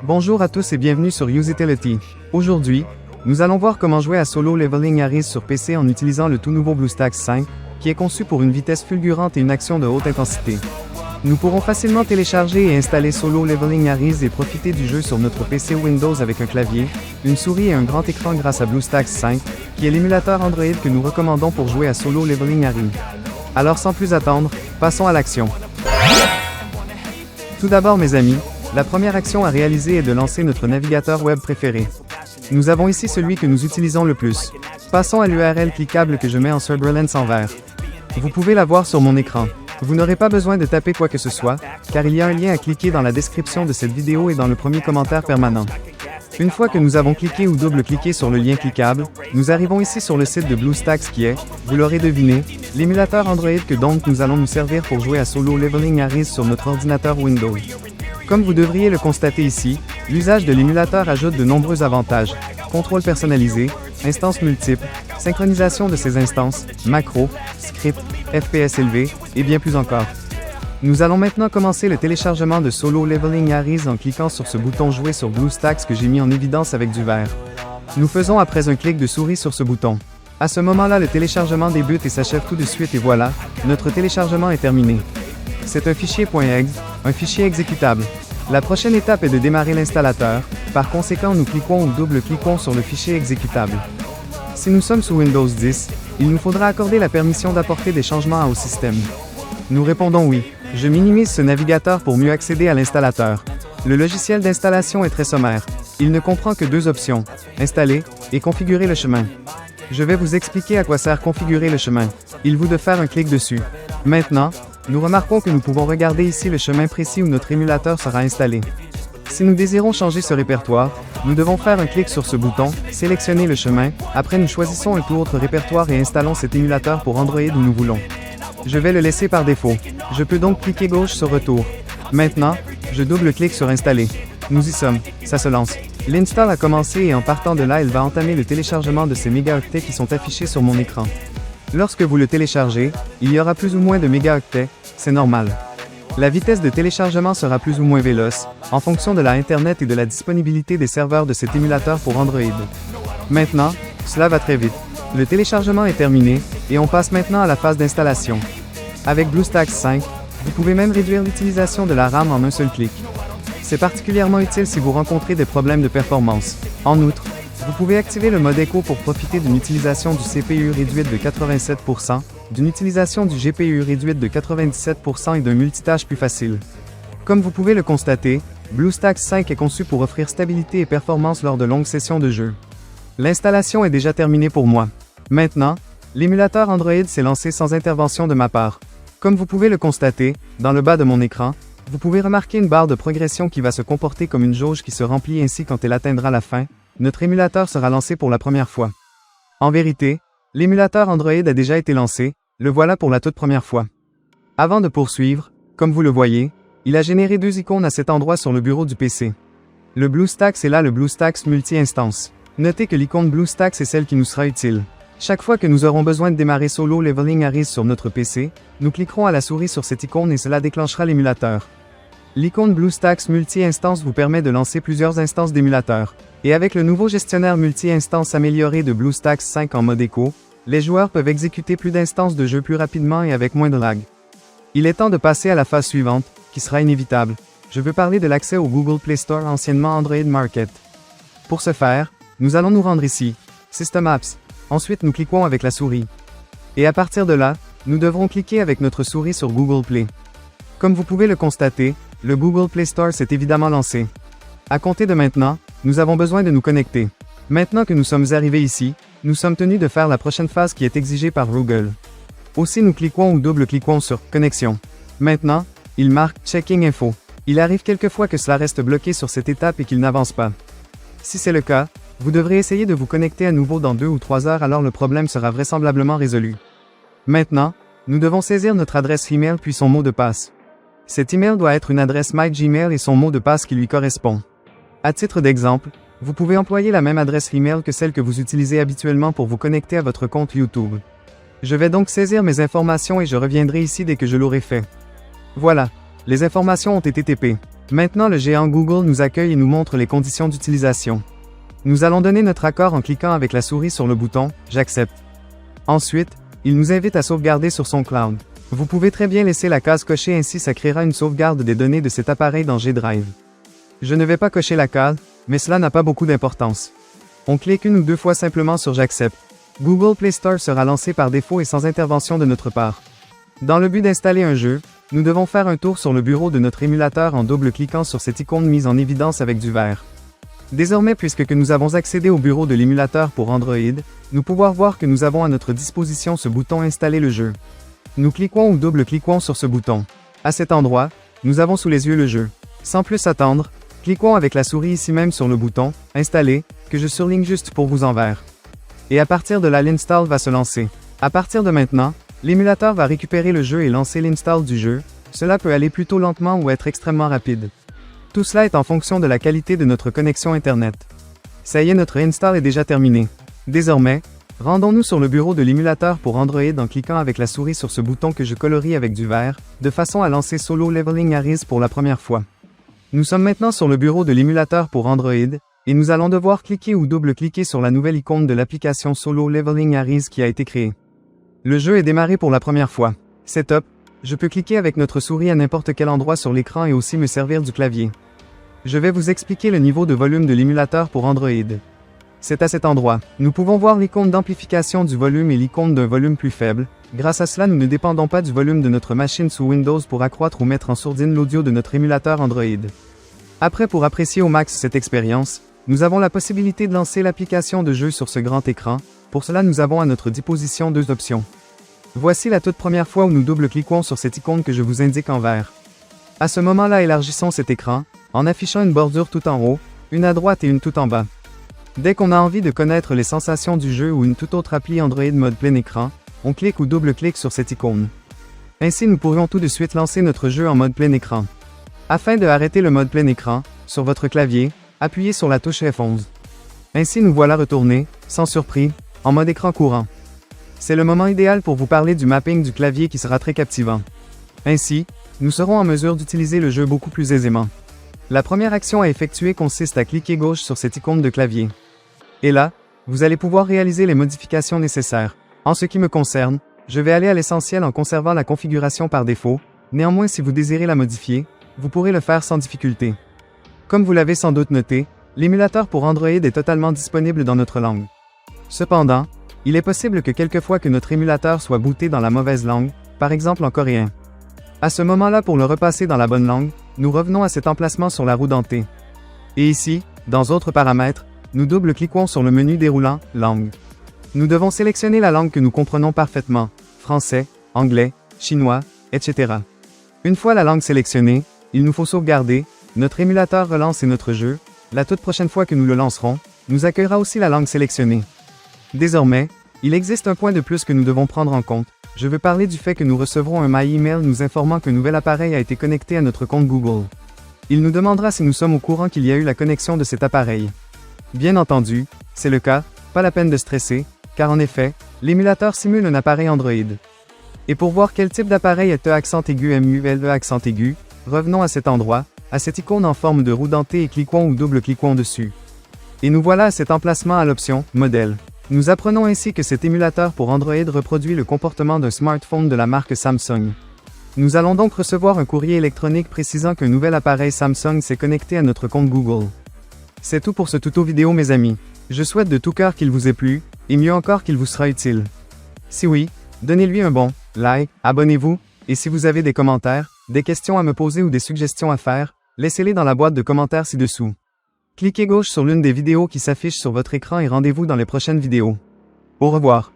Bonjour à tous et bienvenue sur Usability. Aujourd'hui, nous allons voir comment jouer à Solo Leveling Arise sur PC en utilisant le tout nouveau BlueStacks 5, qui est conçu pour une vitesse fulgurante et une action de haute intensité. Nous pourrons facilement télécharger et installer Solo Leveling Arise et profiter du jeu sur notre PC Windows avec un clavier, une souris et un grand écran grâce à BlueStacks 5, qui est l'émulateur Android que nous recommandons pour jouer à Solo Leveling Arise. Alors sans plus attendre, passons à l'action. Tout d'abord mes amis, la première action à réaliser est de lancer notre navigateur web préféré. Nous avons ici celui que nous utilisons le plus. Passons à l'URL cliquable que je mets en Serberlens en vert. Vous pouvez la voir sur mon écran. Vous n'aurez pas besoin de taper quoi que ce soit, car il y a un lien à cliquer dans la description de cette vidéo et dans le premier commentaire permanent. Une fois que nous avons cliqué ou double-cliqué sur le lien cliquable, nous arrivons ici sur le site de BlueStacks qui est, vous l'aurez deviné, l'émulateur Android que donc nous allons nous servir pour jouer à Solo Leveling Arise sur notre ordinateur Windows. Comme vous devriez le constater ici, l'usage de l'émulateur ajoute de nombreux avantages. Contrôle personnalisé, instances multiples, synchronisation de ces instances, macros, scripts, FPS élevés, et bien plus encore. Nous allons maintenant commencer le téléchargement de Solo Leveling Arise en cliquant sur ce bouton Jouer sur BlueStacks que j'ai mis en évidence avec du vert. Nous faisons après un clic de souris sur ce bouton. À ce moment-là, le téléchargement débute et s'achève tout de suite et voilà, notre téléchargement est terminé. C'est un fichier .exe, un fichier exécutable. La prochaine étape est de démarrer l'installateur, par conséquent nous cliquons ou double-cliquons sur le fichier exécutable. Si nous sommes sous Windows 10, il nous faudra accorder la permission d'apporter des changements au système. Nous répondons oui. Je minimise ce navigateur pour mieux accéder à l'installateur. Le logiciel d'installation est très sommaire. Il ne comprend que deux options, installer et configurer le chemin. Je vais vous expliquer à quoi sert configurer le chemin. Il vous de faire un clic dessus. Maintenant, nous remarquons que nous pouvons regarder ici le chemin précis où notre émulateur sera installé. Si nous désirons changer ce répertoire, nous devons faire un clic sur ce bouton, sélectionner le chemin, après nous choisissons un tout autre répertoire et installons cet émulateur pour Android où nous voulons. Je vais le laisser par défaut. Je peux donc cliquer gauche sur Retour. Maintenant, je double-clique sur Installer. Nous y sommes, ça se lance. L'install a commencé et en partant de là, elle va entamer le téléchargement de ces mégaoctets qui sont affichés sur mon écran. Lorsque vous le téléchargez, il y aura plus ou moins de mégaoctets, c'est normal. La vitesse de téléchargement sera plus ou moins véloce, en fonction de la Internet et de la disponibilité des serveurs de cet émulateur pour Android. Maintenant, cela va très vite. Le téléchargement est terminé, et on passe maintenant à la phase d'installation. Avec BlueStacks 5, vous pouvez même réduire l'utilisation de la RAM en un seul clic. C'est particulièrement utile si vous rencontrez des problèmes de performance. En outre, vous pouvez activer le mode écho pour profiter d'une utilisation du CPU réduite de 87%, d'une utilisation du GPU réduite de 97% et d'un multitâche plus facile. Comme vous pouvez le constater, BlueStacks 5 est conçu pour offrir stabilité et performance lors de longues sessions de jeu. L'installation est déjà terminée pour moi. Maintenant, l'émulateur Android s'est lancé sans intervention de ma part. Comme vous pouvez le constater, dans le bas de mon écran, vous pouvez remarquer une barre de progression qui va se comporter comme une jauge qui se remplit ainsi quand elle atteindra la fin, notre émulateur sera lancé pour la première fois. En vérité, l'émulateur Android a déjà été lancé, le voilà pour la toute première fois. Avant de poursuivre, comme vous le voyez, il a généré deux icônes à cet endroit sur le bureau du PC. Le BlueStacks et là le BlueStacks multi-instance. Notez que l'icône BlueStacks est celle qui nous sera utile. Chaque fois que nous aurons besoin de démarrer Solo Leveling Arise sur notre PC, nous cliquerons à la souris sur cette icône et cela déclenchera l'émulateur. L'icône BlueStacks multi-instance vous permet de lancer plusieurs instances d'émulateurs. Et avec le nouveau gestionnaire multi-instance amélioré de BlueStacks 5 en mode écho, les joueurs peuvent exécuter plus d'instances de jeu plus rapidement et avec moins de lag. Il est temps de passer à la phase suivante, qui sera inévitable. Je veux parler de l'accès au Google Play Store, anciennement Android Market. Pour ce faire, nous allons nous rendre ici, System Apps. Ensuite, nous cliquons avec la souris. Et à partir de là, nous devrons cliquer avec notre souris sur Google Play. Comme vous pouvez le constater, le Google Play Store s'est évidemment lancé. À compter de maintenant, nous avons besoin de nous connecter. Maintenant que nous sommes arrivés ici, nous sommes tenus de faire la prochaine phase qui est exigée par Google. Aussi nous cliquons ou double-cliquons sur « Connexion ». Maintenant, il marque « Checking Info ». Il arrive quelquefois que cela reste bloqué sur cette étape et qu'il n'avance pas. Si c'est le cas, vous devrez essayer de vous connecter à nouveau dans 2 ou 3 heures alors le problème sera vraisemblablement résolu. Maintenant, nous devons saisir notre adresse email puis son mot de passe. Cet email doit être une adresse MyGmail et son mot de passe qui lui correspond. À titre d'exemple, vous pouvez employer la même adresse email que celle que vous utilisez habituellement pour vous connecter à votre compte YouTube. Je vais donc saisir mes informations et je reviendrai ici dès que je l'aurai fait. Voilà, les informations ont été TP. Maintenant le géant Google nous accueille et nous montre les conditions d'utilisation. Nous allons donner notre accord en cliquant avec la souris sur le bouton « J'accepte ». Ensuite, il nous invite à sauvegarder sur son cloud. Vous pouvez très bien laisser la case cochée, ainsi ça créera une sauvegarde des données de cet appareil dans G Drive. Je ne vais pas cocher la case, mais cela n'a pas beaucoup d'importance. On clique une ou deux fois simplement sur J'accepte. Google Play Store sera lancé par défaut et sans intervention de notre part. Dans le but d'installer un jeu, nous devons faire un tour sur le bureau de notre émulateur en double-cliquant sur cette icône mise en évidence avec du vert. Désormais, puisque nous avons accédé au bureau de l'émulateur pour Android, nous pouvons voir que nous avons à notre disposition ce bouton Installer le jeu. Nous cliquons ou double-cliquons sur ce bouton. À cet endroit, nous avons sous les yeux le jeu. Sans plus attendre, cliquons avec la souris ici même sur le bouton Installer, que je surligne juste pour vous en vert. Et à partir de là, l'install va se lancer. À partir de maintenant, l'émulateur va récupérer le jeu et lancer l'install du jeu. Cela peut aller plutôt lentement ou être extrêmement rapide. Tout cela est en fonction de la qualité de notre connexion Internet. Ça y est, notre install est déjà terminé. Désormais, rendons-nous sur le bureau de l'émulateur pour Android en cliquant avec la souris sur ce bouton que je colorie avec du vert, de façon à lancer Solo Leveling Arise pour la première fois. Nous sommes maintenant sur le bureau de l'émulateur pour Android, et nous allons devoir cliquer ou double-cliquer sur la nouvelle icône de l'application Solo Leveling Arise qui a été créée. Le jeu est démarré pour la première fois. C'est top. Je peux cliquer avec notre souris à n'importe quel endroit sur l'écran et aussi me servir du clavier. Je vais vous expliquer le niveau de volume de l'émulateur pour Android. C'est à cet endroit. Nous pouvons voir l'icône d'amplification du volume et l'icône d'un volume plus faible. Grâce à cela, nous ne dépendons pas du volume de notre machine sous Windows pour accroître ou mettre en sourdine l'audio de notre émulateur Android. Après, pour apprécier au max cette expérience, nous avons la possibilité de lancer l'application de jeu sur ce grand écran. Pour cela, nous avons à notre disposition deux options. Voici la toute première fois où nous double-cliquons sur cette icône que je vous indique en vert. À ce moment-là, élargissons cet écran, en affichant une bordure tout en haut, une à droite et une tout en bas. Dès qu'on a envie de connaître les sensations du jeu ou une toute autre appli Android mode plein écran, on clique ou double-clique sur cette icône. Ainsi, nous pourrions tout de suite lancer notre jeu en mode plein écran. Afin de arrêter le mode plein écran, sur votre clavier, appuyez sur la touche F11. Ainsi, nous voilà retournés, sans surprise, en mode écran courant. C'est le moment idéal pour vous parler du mapping du clavier qui sera très captivant. Ainsi, nous serons en mesure d'utiliser le jeu beaucoup plus aisément. La première action à effectuer consiste à cliquer gauche sur cette icône de clavier. Et là, vous allez pouvoir réaliser les modifications nécessaires. En ce qui me concerne, je vais aller à l'essentiel en conservant la configuration par défaut. Néanmoins, si vous désirez la modifier, vous pourrez le faire sans difficulté. Comme vous l'avez sans doute noté, l'émulateur pour Android est totalement disponible dans notre langue. Cependant, il est possible que quelquefois que notre émulateur soit booté dans la mauvaise langue, par exemple en coréen. À ce moment-là, pour le repasser dans la bonne langue, nous revenons à cet emplacement sur la roue dentée. Et ici, dans Autres paramètres, nous double-cliquons sur le menu déroulant « Langue ». Nous devons sélectionner la langue que nous comprenons parfaitement, français, anglais, chinois, etc. Une fois la langue sélectionnée, il nous faut sauvegarder, notre émulateur relance et notre jeu, la toute prochaine fois que nous le lancerons, nous accueillera aussi la langue sélectionnée. Désormais, il existe un point de plus que nous devons prendre en compte. Je veux parler du fait que nous recevrons un My Email nous informant qu'un nouvel appareil a été connecté à notre compte Google. Il nous demandera si nous sommes au courant qu'il y a eu la connexion de cet appareil. Bien entendu, c'est le cas, pas la peine de stresser, car en effet, l'émulateur simule un appareil Android. Et pour voir quel type d'appareil est accent aigu MULE accent aigu, revenons à cet endroit, à cette icône en forme de roue dentée et cliquons ou double-cliquons dessus. Et nous voilà à cet emplacement à l'option « Modèle ». Nous apprenons ainsi que cet émulateur pour Android reproduit le comportement d'un smartphone de la marque Samsung. Nous allons donc recevoir un courrier électronique précisant qu'un nouvel appareil Samsung s'est connecté à notre compte Google. C'est tout pour ce tuto vidéo mes amis. Je souhaite de tout cœur qu'il vous ait plu, et mieux encore qu'il vous sera utile. Si oui, donnez-lui un bon like, abonnez-vous, et si vous avez des commentaires, des questions à me poser ou des suggestions à faire, laissez-les dans la boîte de commentaires ci-dessous. Cliquez gauche sur l'une des vidéos qui s'affichent sur votre écran et rendez-vous dans les prochaines vidéos. Au revoir.